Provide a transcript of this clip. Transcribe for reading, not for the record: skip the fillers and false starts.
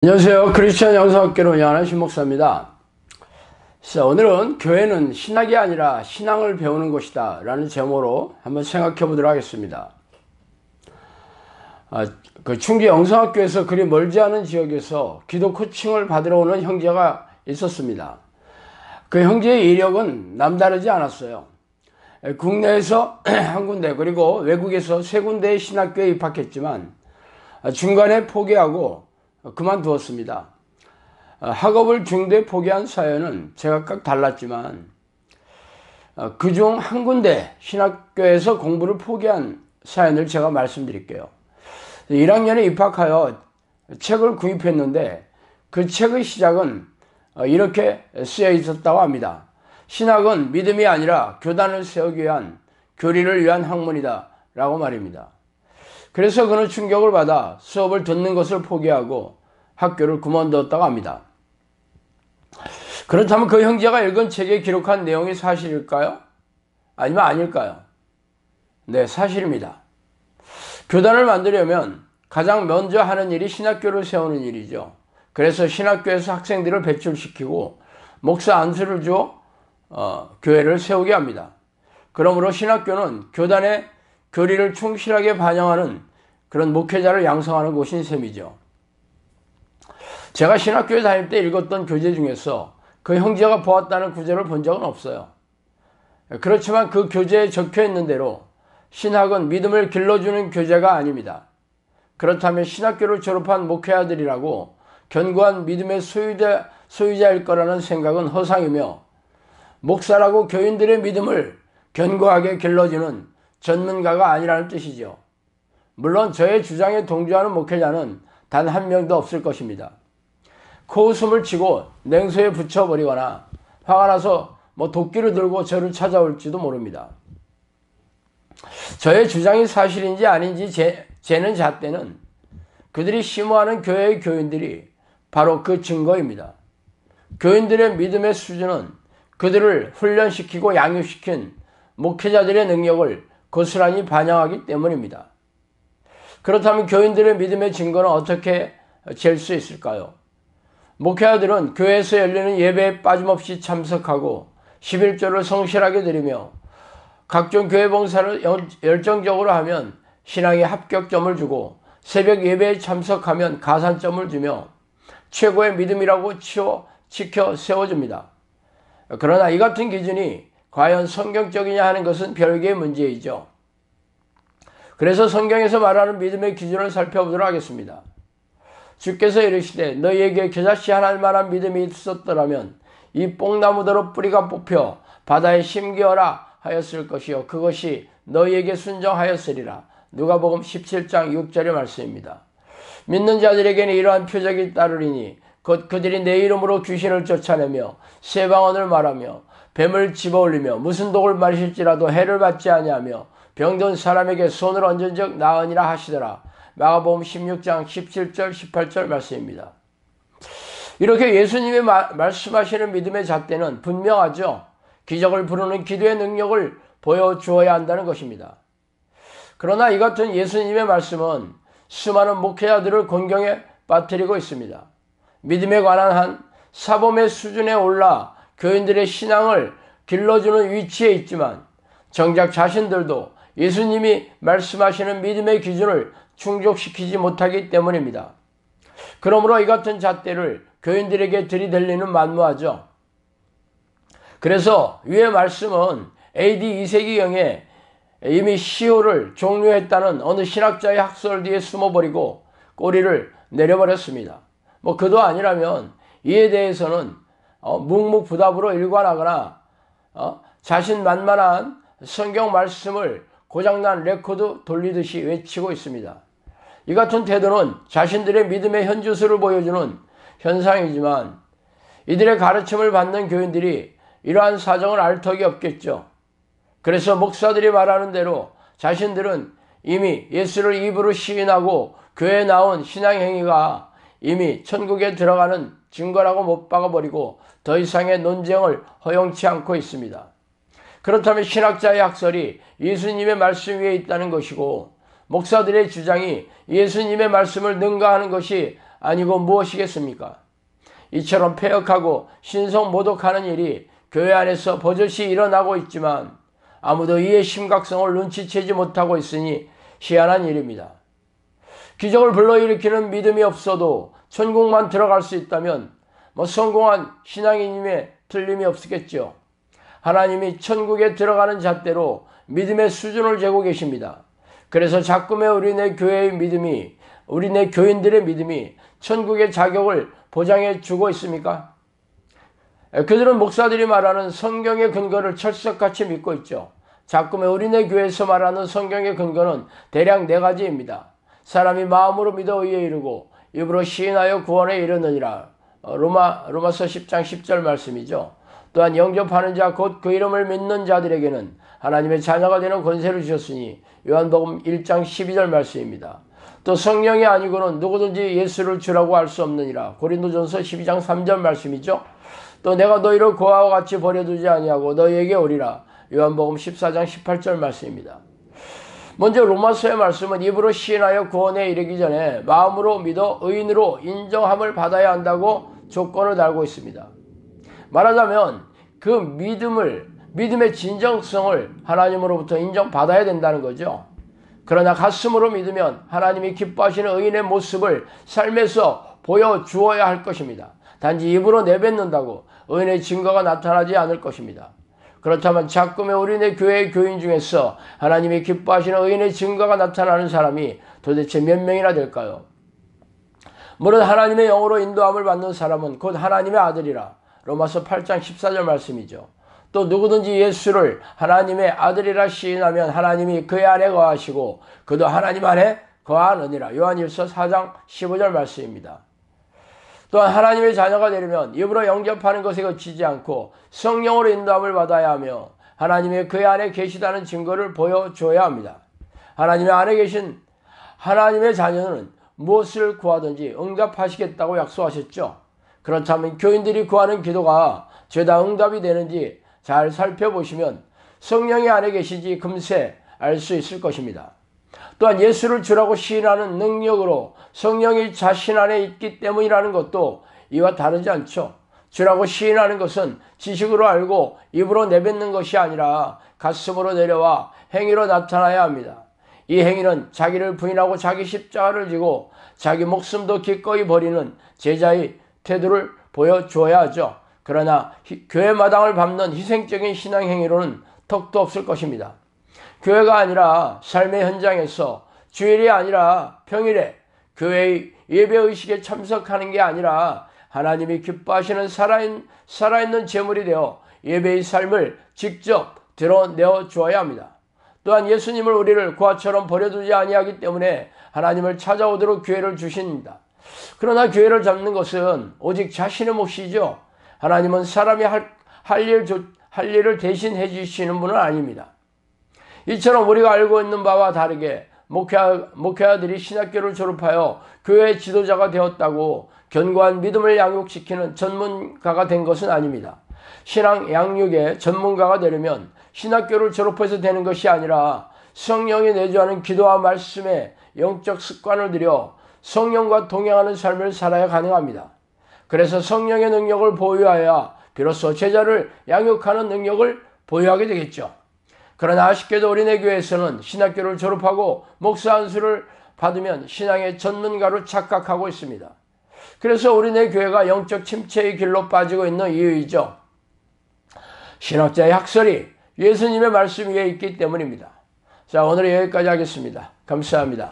안녕하세요. 크리스천 영성학교를 운영하는 신목사입니다. 자, 오늘은 교회는 신학이 아니라 신앙을 배우는 곳이다 라는 제목으로 한번 생각해 보도록 하겠습니다. 충주 영성학교에서 그리 멀지 않은 지역에서 기도 코칭을 받으러 오는 형제가 있었습니다. 그 형제의 이력은 남다르지 않았어요. 국내에서 한 군데 그리고 외국에서 세 군데의 신학교에 입학했지만 중간에 포기하고 그만두었습니다. 학업을 중도에 포기한 사연은 제각각 달랐지만 그중 한 군데 신학교에서 공부를 포기한 사연을 제가 말씀드릴게요. 1학년에 입학하여 책을 구입했는데 그 책의 시작은 이렇게 쓰여 있었다고 합니다. 신학은 믿음이 아니라 교단을 세우기 위한 교리를 위한 학문이다 라고 말입니다. 그래서 그는 충격을 받아 수업을 듣는 것을 포기하고 학교를 그만두었다고 합니다. 그렇다면 그 형제가 읽은 책에 기록한 내용이 사실일까요? 아니면 아닐까요? 네, 사실입니다. 교단을 만들려면 가장 먼저 하는 일이 신학교를 세우는 일이죠. 그래서 신학교에서 학생들을 배출시키고 목사 안수를 주어 교회를 세우게 합니다. 그러므로 신학교는 교단의 교리를 충실하게 반영하는 그런 목회자를 양성하는 곳인 셈이죠. 제가 신학교에 다닐 때 읽었던 교재 중에서 그 형제가 보았다는 구절을 본 적은 없어요. 그렇지만 그 교재에 적혀 있는 대로 신학은 믿음을 길러주는 교재가 아닙니다. 그렇다면 신학교를 졸업한 목회자들이라고 견고한 믿음의 소유자일 거라는 생각은 허상이며 목사라고 교인들의 믿음을 견고하게 길러주는 전문가가 아니라는 뜻이죠. 물론 저의 주장에 동조하는 목회자는 단 한 명도 없을 것입니다. 코웃음을 치고 냉소에 붙여버리거나 화가 나서 도끼를 들고 저를 찾아올지도 모릅니다. 저의 주장이 사실인지 아닌지 재는 잣대는 그들이 심호하는 교회의 교인들이 바로 그 증거입니다. 교인들의 믿음의 수준은 그들을 훈련시키고 양육시킨 목회자들의 능력을 고스란히 반영하기 때문입니다. 그렇다면 교인들의 믿음의 증거는 어떻게 잴 수 있을까요? 목회자들은 교회에서 열리는 예배에 빠짐없이 참석하고 11조를 성실하게 드리며 각종 교회 봉사를 열정적으로 하면 신앙에 합격점을 주고 새벽 예배에 참석하면 가산점을 주며 최고의 믿음이라고 지켜 세워줍니다. 그러나 이 같은 기준이 과연 성경적이냐 하는 것은 별개의 문제이죠. 그래서 성경에서 말하는 믿음의 기준을 살펴보도록 하겠습니다. 주께서 이르시되 너희에게 겨자씨 하나일 만한 믿음이 있었더라면 이 뽕나무대로 뿌리가 뽑혀 바다에 심기어라 하였을 것이요 그것이 너희에게 순종하였으리라. 누가복음 17장 6절의 말씀입니다. 믿는 자들에게는 이러한 표적이 따르리니 곧 그들이 내 이름으로 귀신을 쫓아내며 새 방언을 말하며 뱀을 집어올리며 무슨 독을 마실지라도 해를 받지 아니하며 병든 사람에게 손을 얹은 적 나으니라 하시더라. 마가복음 16장 17절 18절 말씀입니다. 이렇게 예수님이 말씀하시는 믿음의 잣대는 분명하죠. 기적을 부르는 기도의 능력을 보여주어야 한다는 것입니다. 그러나 이 같은 예수님의 말씀은 수많은 목회자들을 곤경에 빠뜨리고 있습니다. 믿음에 관한 한 사범의 수준에 올라 교인들의 신앙을 길러주는 위치에 있지만 정작 자신들도 예수님이 말씀하시는 믿음의 기준을 충족시키지 못하기 때문입니다. 그러므로 이 같은 잣대를 교인들에게 들이댈리는 만무하죠. 그래서 위의 말씀은 AD 2세기경에 이미 시효를 종료했다는 어느 신학자의 학설 뒤에 숨어버리고 꼬리를 내려버렸습니다. 그도 아니라면 이에 대해서는 묵묵부답으로 일관하거나 자신만만한 성경 말씀을 고장난 레코드 돌리듯이 외치고 있습니다. 이 같은 태도는 자신들의 믿음의 현주소를 보여주는 현상이지만 이들의 가르침을 받는 교인들이 이러한 사정을 알 턱이 없겠죠. 그래서 목사들이 말하는 대로 자신들은 이미 예수를 입으로 시인하고 교회에 나온 신앙행위가 이미 천국에 들어가는 증거라고 못 박아버리고 더 이상의 논쟁을 허용치 않고 있습니다. 그렇다면 신학자의 학설이 예수님의 말씀 위에 있다는 것이고 목사들의 주장이 예수님의 말씀을 능가하는 것이 아니고 무엇이겠습니까? 이처럼 폐역하고 신성 모독하는 일이 교회 안에서 버젓이 일어나고 있지만 아무도 이의 심각성을 눈치채지 못하고 있으니 희한한 일입니다. 기적을 불러일으키는 믿음이 없어도 천국만 들어갈 수 있다면 성공한 신앙인임에 틀림이 없겠죠. 하나님이 천국에 들어가는 잣대로 믿음의 수준을 재고 계십니다. 그래서 자꾸의 우리네 교회의 믿음이, 우리네 교인들의 믿음이 천국의 자격을 보장해 주고 있습니까? 그들은 목사들이 말하는 성경의 근거를 철석같이 믿고 있죠. 자꾸의 우리네 교회에서 말하는 성경의 근거는 대략 4가지입니다. 사람이 마음으로 믿어 의에 이르고 입으로 시인하여 구원에 이르느니라. 로마서 10장 10절 말씀이죠. 또한 영접하는 자 곧 그 이름을 믿는 자들에게는 하나님의 자녀가 되는 권세를 주셨으니 요한복음 1장 12절 말씀입니다. 또 성령이 아니고는 누구든지 예수를 주라고 할 수 없느니라. 고린도전서 12장 3절 말씀이죠. 또 내가 너희를 고아와 같이 버려두지 아니하고 너희에게 오리라. 요한복음 14장 18절 말씀입니다. 먼저 로마서의 말씀은 입으로 시인하여 구원에 이르기 전에 마음으로 믿어 의인으로 인정함을 받아야 한다고 조건을 달고 있습니다. 말하자면 그 믿음의 진정성을 하나님으로부터 인정받아야 된다는 거죠. 그러나 가슴으로 믿으면 하나님이 기뻐하시는 의인의 모습을 삶에서 보여주어야 할 것입니다. 단지 입으로 내뱉는다고 의인의 증거가 나타나지 않을 것입니다. 그렇다면 자꾸의 우리네 교회의 교인 중에서 하나님이 기뻐하시는 의인의 증거가 나타나는 사람이 도대체 몇 명이나 될까요? 물론 하나님의 영으로 인도함을 받는 사람은 곧 하나님의 아들이라. 로마서 8장 14절 말씀이죠. 또 누구든지 예수를 하나님의 아들이라 시인하면 하나님이 그의 안에 거하시고 그도 하나님 안에 거하느니라. 요한일서 4장 15절 말씀입니다. 또한 하나님의 자녀가 되려면 입으로 영접하는 것에 그치지 않고 성령으로 인도함을 받아야 하며 하나님의 그의 안에 계시다는 증거를 보여줘야 합니다. 하나님의 안에 계신 하나님의 자녀는 무엇을 구하든지 응답하시겠다고 약속하셨죠. 그렇다면 교인들이 구하는 기도가 죄다 응답이 되는지 잘 살펴보시면 성령이 안에 계신지 금세 알 수 있을 것입니다. 또한 예수를 주라고 시인하는 능력으로 성령이 자신 안에 있기 때문이라는 것도 이와 다르지 않죠. 주라고 시인하는 것은 지식으로 알고 입으로 내뱉는 것이 아니라 가슴으로 내려와 행위로 나타나야 합니다. 이 행위는 자기를 부인하고 자기 십자가를 지고 자기 목숨도 기꺼이 버리는 제자의 태도를 보여줘야 하죠. 그러나 교회 마당을 밟는 희생적인 신앙 행위로는 턱도 없을 것입니다. 교회가 아니라 삶의 현장에서 주일이 아니라 평일에 교회의 예배의식에 참석하는 게 아니라 하나님이 기뻐하시는 살아있는 제물이 되어 예배의 삶을 직접 드러내어 주어야 합니다. 또한 예수님을 우리를 고아처럼 버려두지 아니하기 때문에 하나님을 찾아오도록 기회를 주십니다. 그러나 기회를 잡는 것은 오직 자신의 몫이죠. 하나님은 사람이 할 일을 대신 해주시는 분은 아닙니다. 이처럼 우리가 알고 있는 바와 다르게 목회자들이 신학교를 졸업하여 교회 지도자가 되었다고 견고한 믿음을 양육시키는 전문가가 된 것은 아닙니다. 신앙 양육의 전문가가 되려면 신학교를 졸업해서 되는 것이 아니라 성령이 내주하는 기도와 말씀에 영적 습관을 들여 성령과 동행하는 삶을 살아야 가능합니다. 그래서 성령의 능력을 보유하여야 비로소 제자를 양육하는 능력을 보유하게 되겠죠. 그러나 아쉽게도 우리네 교회에서는 신학교를 졸업하고 목사 안수를 받으면 신앙의 전문가로 착각하고 있습니다. 그래서 우리네 교회가 영적 침체의 길로 빠지고 있는 이유이죠. 신학자의 학설이 예수님의 말씀 위에 있기 때문입니다. 자, 오늘은 여기까지 하겠습니다. 감사합니다.